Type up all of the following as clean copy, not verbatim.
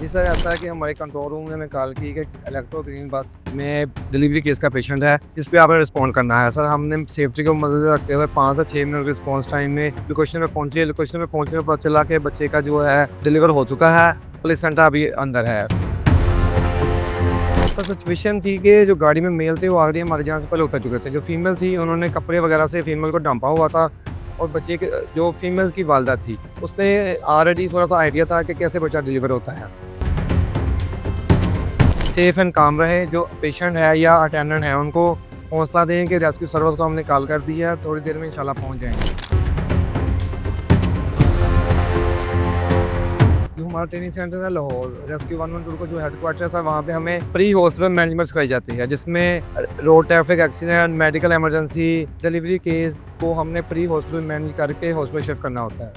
जी sir, ऐसा है कि हमारे कंट्रोल रूम ने हमें कॉल की कि इलेक्ट्रो ग्रीन बस में डिलीवरी केस का पेशेंट है, जिस पे आपने रिस्पॉन्ड करना है। सर, हमने सेफ्टी को मद्देनज़र रखते हुए 5 से 6 मिनट रिस्पॉन्स टाइम में लोकेशन पे पहुंचे। लोकेशन पे पहुंचने में पता चला कि बच्चे का जो है डिलीवर हो चुका है, प्लेसेंटा अभी अंदर है। सर, सिचुएशन थी कि जो गाड़ी में मेल थे वो ऑलरेडी हमारी जान से पहले उतर चुके थे। जो फीमेल थी उन्होंने कपड़े वगैरह से फीमेल को ढांपा हुआ था, और बच्चे के जो फीमेल की वालदा थी उसने ऑलरेडी थोड़ा-सा आइडिया था कि कैसे बच्चा डिलीवर होता है। सेफ एंड काम रहे, जो पेशेंट है या अटेंडेंट है उनको हौसला दें कि रेस्क्यू सर्विस को हमने कॉल कर दिया है, थोड़ी देर में इंशाल्लाह पहुंच जाएंगे। जो हमारा ट्रेनिंग सेंटर है लाहौर, रेस्क्यू 112 का जो हेडक्वार्टर्स है, वहाँ पे हमें प्री हॉस्पिटल मैनेजमेंट सिखाई जाती है, जिसमें road traffic accident, medical emergency, delivery case को हमने प्री हॉस्पिटल मैनेज करके हॉस्पिटल शिफ्ट करना होता है।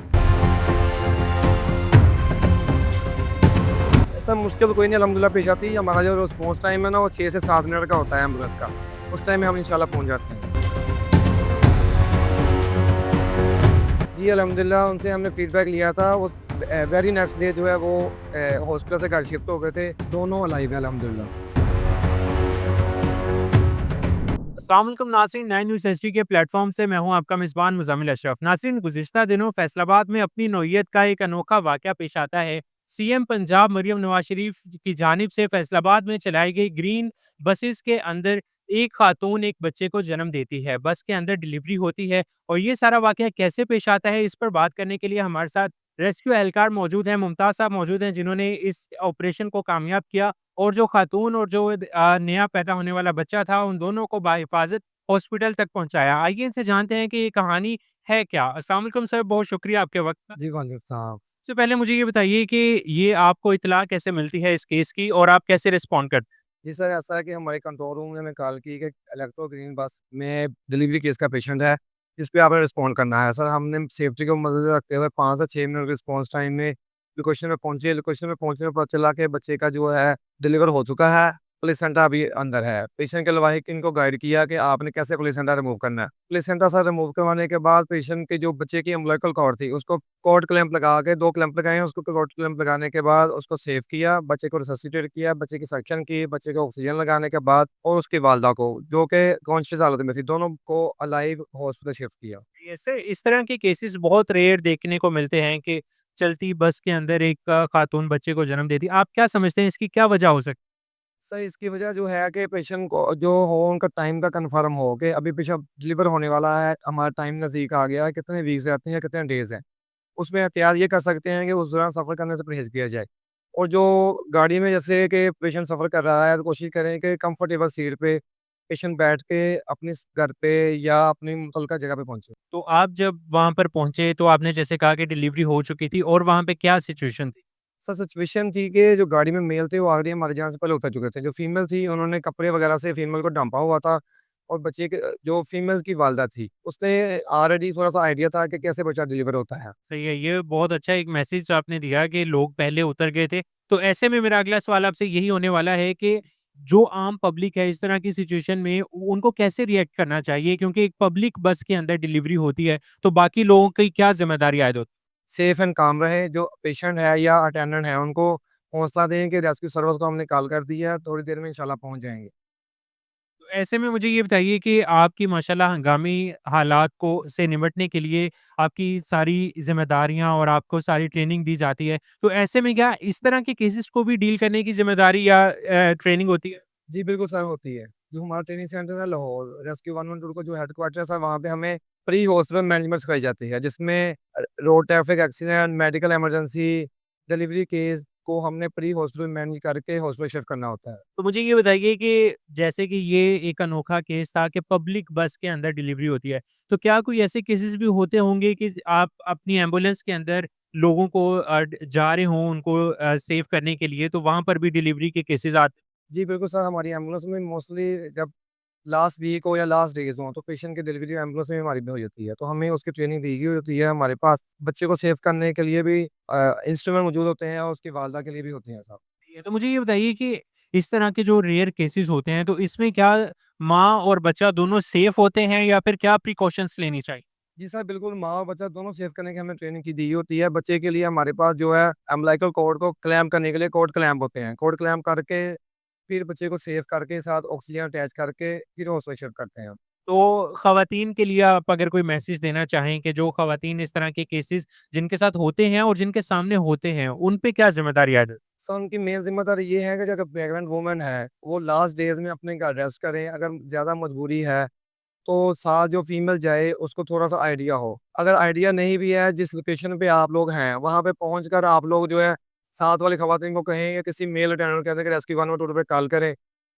ऐसा मुश्किल कोई नहीं अल्हम्दुलिल्लाह पेश आती है। हमारा जो रिस्पॉन्स टाइम है ना, वो 6 से 7 मिनट का होता है एम्बुलेंस का। उस टाइम में हम इंशाल्लाह पहुँच जाते हैं। जी, अल्हम्दुलिल्लाह उनसे हमने फीडबैक लिया था। उस वेरी नेक्स्ट डे जो है वो हॉस्पिटल से घर शिफ्ट हो गए थे। दोनों अलाइव हैं अल्हम्दुलिल्लाह। अस्सलाम वालेकुम नाज़रीन, नए न्यूज़ एचडी के प्लेटफॉर्म से मैं हूं आपका मेज़बान मुज़म्मिल अशरफ। नाज़रीन, गुज़िश्ता दिनों फैसलाबाद में अपनी नौइयत का एक अनोखा वाक़या पेश आता है। सीएम पंजाब मरियम नवाज शरीफ की जानिब से फैसलाबाद में चलाई गई ग्रीन बसेस के अंदर एक खातून एक बच्चे को जन्म देती है। बस के अंदर डिलीवरी होती है और ये सारा वाक़या कैसे पेश आता है, इस पर बात करने के लिए हमारे साथ रेस्क्यू एहलकार मौजूद हैं। मुमताज़ साहब मौजूद हैं, जिन्होंने इस ऑपरेशन को कामयाब किया और जो खातून और जो नया पैदा होने वाला बच्चा था, उन दोनों को बाहिफ़ाज़त हॉस्पिटल तक पहुँचाया। आइए इनसे जानते हैं कि ये कहानी है क्या? अस्सलाम वालेकुम सर, बहुत शुक्रिया आपके वक़्त का। जी, वालेकुम सलाम। सबसे पहले मुझे ये बताइए कि ये आपको इत्तला कैसे मिलती है इस केस की और आप कैसे रिस्पॉन्ड करते हैं? जी सर, ऐसा है कि हमारे कंट्रोल रूम ने हमें कॉल की कि इलेक्ट्रो ग्रीन बस में डिलीवरी केस का पेशेंट है, जिस पे आपने रिस्पॉन्ड करना है। सर, हमने सेफ्टी को मद्देनज़र रखते हुए 5 से 6 मिनट रिस्पॉन्स टाइम में लोकेशन पे पहुंचे। लोकेशन पे पहुंचने में पता चला कि बच्चे का जो है डिलीवर हो चुका है, प्लेसेंटा अभी अंदर है। पेशेंट के लवाहिक इनको गाइड किया कि आपने कैसे प्लेसेंटा रिमूव करना है। प्लेसेंटा सर रिमूव करवाने के बाद पेशेंट के जो बच्चे की अम्बिलिकल कॉर्ड थी उसको कॉर्ड क्लैंप लगा के 2 क्लैंप लगाए हैं। उसको कॉर्ड क्लैंप लगाने के बाद उसको सेव किया, बच्चे को रिससिटेट किया, बच्चे की सक्शन की, बच्चे को ऑक्सीजन लगाने के बाद और उसकी वालदा को, जो कि कॉन्शियस हालत में थी, दोनों को अलाइव हॉस्पिटल शिफ्ट किया। ऐसे इस तरह के केसेस बहुत रेयर देखने को मिलते हैं कि चलती बस के अंदर एक खातून बच्चे को जन्म देती है। आप क्या समझते हैं, इसकी क्या वजह हो सकती है? सर, इसकी वजह जो है कि पेशेंट को जो हो उनका टाइम का कंफर्म हो कि अभी पेशेंट डिलीवर होने वाला है, हमारा टाइम नज़दीक आ गया है, कितने वीक्स रहते हैं या कितने डेज़ हैं। उसमें एहतियात ये कर सकते हैं कि उस दौरान सफ़र करने से परहेज़ किया जाए। और जो गाड़ी में जैसे कि पेशेंट सफ़र कर रहा है, तो कोशिश करें कि कंफर्टेबल सीट पे पेशेंट बैठ के अपने घर पे या अपनी मुतल्लिका जगह पे पहुँचे। तो आप जब वहाँ पर पहुँचे तो आपने जैसे कहा कि डिलीवरी हो चुकी थी और वहाँ पे क्या सिचुएशन थी? सर, सिचुएशन थी कि जो गाड़ी में मेल थे वो ऑलरेडी हमारी जान से पहले उतर चुके थे। जो फीमेल थी उन्होंने कपड़े वगैरह से फीमेल को ढांपा हुआ था, और बच्चे के जो फीमेल की वालदा थी उसने ऑलरेडी थोड़ा-सा आइडिया था कि कैसे बच्चा डिलीवर होता है। सही है, ये बहुत अच्छा एक मैसेज आपने दिया कि लोग पहले उतर गए थे। तो ऐसे में मेरा अगला सवाल आपसे यही होने वाला है कि जो आम पब्लिक है इस तरह की सिचुएशन में उनको कैसे रिएक्ट करना चाहिए? क्योंकि एक पब्लिक बस के अंदर डिलीवरी होती है, तो बाकी लोगों की क्या ज़िम्मेदारी आयद होती है? सेफ एंड काम रहे, जो पेशेंट है या अटेंडेंट है उनको हौसला दें कि रेस्क्यू सर्विस को हमने कॉल कर दिया है, थोड़ी देर में इंशाल्लाह पहुँच जाएँगे। तो ऐसे में मुझे ये बताइए कि आपकी माशाल्लाह हंगामी हालात को से निपटने के लिए आपकी सारी ज़िम्मेदारियाँ और आपको सारी ट्रेनिंग दी जाती है। तो ऐसे में क्या इस तरह के केसेस को भी डील करने की ज़िम्मेदारी या ट्रेनिंग होती है? जी, बिल्कुल सर, होती है। जो हमारा ट्रेनिंग सेंटर है लाहौर, रेस्क्यू 112 का जो हेडक्वार्टर्स है, वहाँ पे हमें प्री हॉस्पिटल मैनेजमेंट सिखाई जाती है, जिसमें road traffic accident, medical emergency, delivery case को हमने प्री हॉस्पिटल मैनेज करके हॉस्पिटल शिफ्ट करना होता है। तो मुझे ये बताइए कि जैसे कि ये एक अनोखा केस था कि पब्लिक बस के अंदर डिलीवरी होती है, तो क्या कोई ऐसे केसेस भी होते होंगे कि आप अपनी एम्बुलेंस के अंदर लोगों को जा रहे हों उनको सेव करने के लिए, तो वहाँ पर भी डिलीवरी के केसेस आते? जी, बिल्कुल सर, हमारी एम्बुलेंस में मोस्टली जब लास्ट वीक हो या लास्ट डेज़ हों, तो पेशेंट की डिलीवरी एम्बुलेंस में हमारी में हो जाती है। तो हमें उसकी ट्रेनिंग दी गई होती है। हमारे पास बच्चे को सेव करने के लिए भी इंस्ट्रूमेंट मौजूद होते हैं, और उसकी वालदा के लिए भी होते हैं साहब। ये तो मुझे ये बताइए कि इस तरह के जो रेयर केसेस होते हैं, तो इसमें क्या माँ और बच्चा दोनों सेफ होते हैं या फिर क्या प्रिकॉशंस लेनी चाहिए? जी सर, बिल्कुल माँ और बच्चा दोनों सेव करने की हमें ट्रेनिंग की दी होती है। बच्चे के लिए हमारे पास जो है अम्बिलिकल कॉर्ड को क्लैम्प करने के लिए कॉर्ड क्लैम्प होते हैं। कॉर्ड क्लैम्प करके फिर बच्चे को सेव करके साथ ऑक्सीजन अटैच करके फिर हॉस्पिटल शिफ्ट करते हैं। तो ख़वातीन के लिए आप अगर कोई मैसेज देना चाहें कि जो ख़वातीन इस तरह के केसेज़ जिनके साथ होते हैं और जिनके सामने होते हैं, उन पे क्या ज़िम्मेदारी आयद सर उनकी मेन ज़िम्मेदारी ये है कि अगर प्रेग्नेंट वुमन है, वो लास्ट डेज़ में अपने घर रेस्ट करें। अगर ज़्यादा मजबूरी है तो साथ जो फीमेल जाए उसको थोड़ा-सा आइडिया हो। अगर आइडिया नहीं भी है, जिस लोकेशन पे आप लोग हैं, वहाँ पे पहुँचकर आप लोग जो है साथ वाली ख़वातीन को कहें या किसी मेल अटेंडर को कह दें कि रेस्क्यू 112 पे कॉल करें।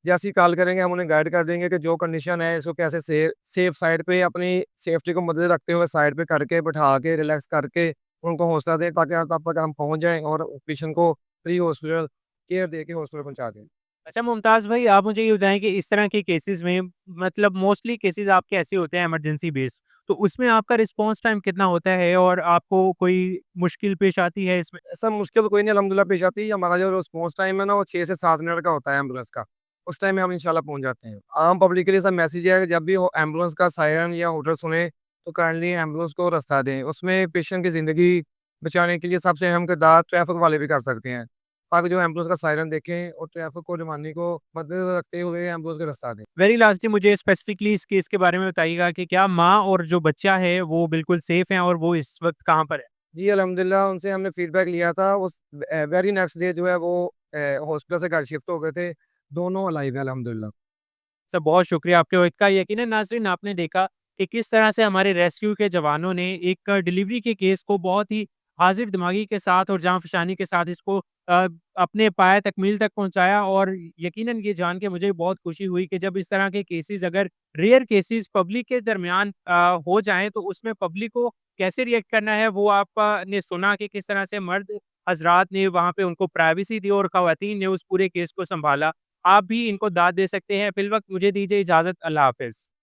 जैसे ही कॉल करेंगे हम उन्हें गाइड कर देंगे कि जो कंडीशन है इसको कैसे सेफ साइड पे अपनी सेफ्टी को मद्देनज़र रखते हुए साइड पे करके, बिठा के, रिलैक्स करके उनको हौसला दें ताकि तब तक हम पहुँच जाएँ और पेशेंट को प्री हॉस्पिटल केयर देके हॉस्पिटल पहुँचा दें। अच्छा मुमताज़ भाई, आप मुझे ये बताएँ कि इस तरह के केसेज़ में मतलब मोस्टली केसेज़ आपके ऐसे होते हैं इमरजेंसी बेस्ड, तो उसमें आपका रिस्पॉन्स टाइम कितना होता है और आपको कोई मुश्किल पेश आती है इसमें? ऐसा मुश्किल तो कोई नहीं अल्हम्दुलिल्लाह पेश आती है। हमारा जो रिस्पॉन्स टाइम है ना वो 6 से 7 मिनट का होता है एम्बुलेंस का। उस टाइम में हम इंशाल्लाह पहुँच जाते हैं। आम पब्लिक के लिए सब मैसेज है कि जब भी हो एम्बुलेंस का सायरन या हूटर सुने तो काइंडली एम्बुलेंस को रास्ता दें। उसमें पेशेंट की ज़िंदगी बचाने के लिए सबसे अहम किरदार ट्रैफिक वाले भी कर सकते हैं। ताकि जो एम्बुलेंस का सायरन देखें और ट्रैफिक को जुर्माने को मद्देनज़र रखते हुए एम्बुलेंस को रास्ता दें। वेरी लास्टली मुझे स्पेसिफिकली इस केस के बारे में बताइएगा कि क्या माँ और जो बच्चा है वो बिल्कुल सेफ हैं और वो इस वक़्त कहाँ पर है? जी, अल्हम्दुलिल्लाह उनसे हमने फीडबैक लिया था। उस वेरी नेक्स्ट डे जो है वो हॉस्पिटल से घर शिफ्ट हो गए थे। दोनों अलाइव हैं अल्हम्दुलिल्लाह। सर बहुत शुक्रिया आपके वक़्त का। यकीनन नाज़रीन आपने देखा कि किस तरह से हमारे रेस्क्यू के जवानों ने एक डिलीवरी के केस को बहुत ही हाज़िर दिमागी के साथ और जाँफ़शानी के साथ इसको अपने पाए तकमील तक पहुँचाया और यकीनन ये जान के मुझे बहुत खुशी हुई कि जब इस तरह के केसेज़ अगर रेयर केसेज़ पब्लिक के दरमियान हो जाएँ तो उसमें पब्लिक को कैसे रिएक्ट करना है वो आप ने सुना कि किस तरह से मर्द हज़रात ने वहाँ पे उनको प्राइवेसी दी और ख़वातीन ने उस पूरे केस को सँभाला। आप भी इनको दाद दे सकते हैं। फ़िलवक़्त मुझे दीजिए इजाज़त। अल्लाह हाफ़िज़।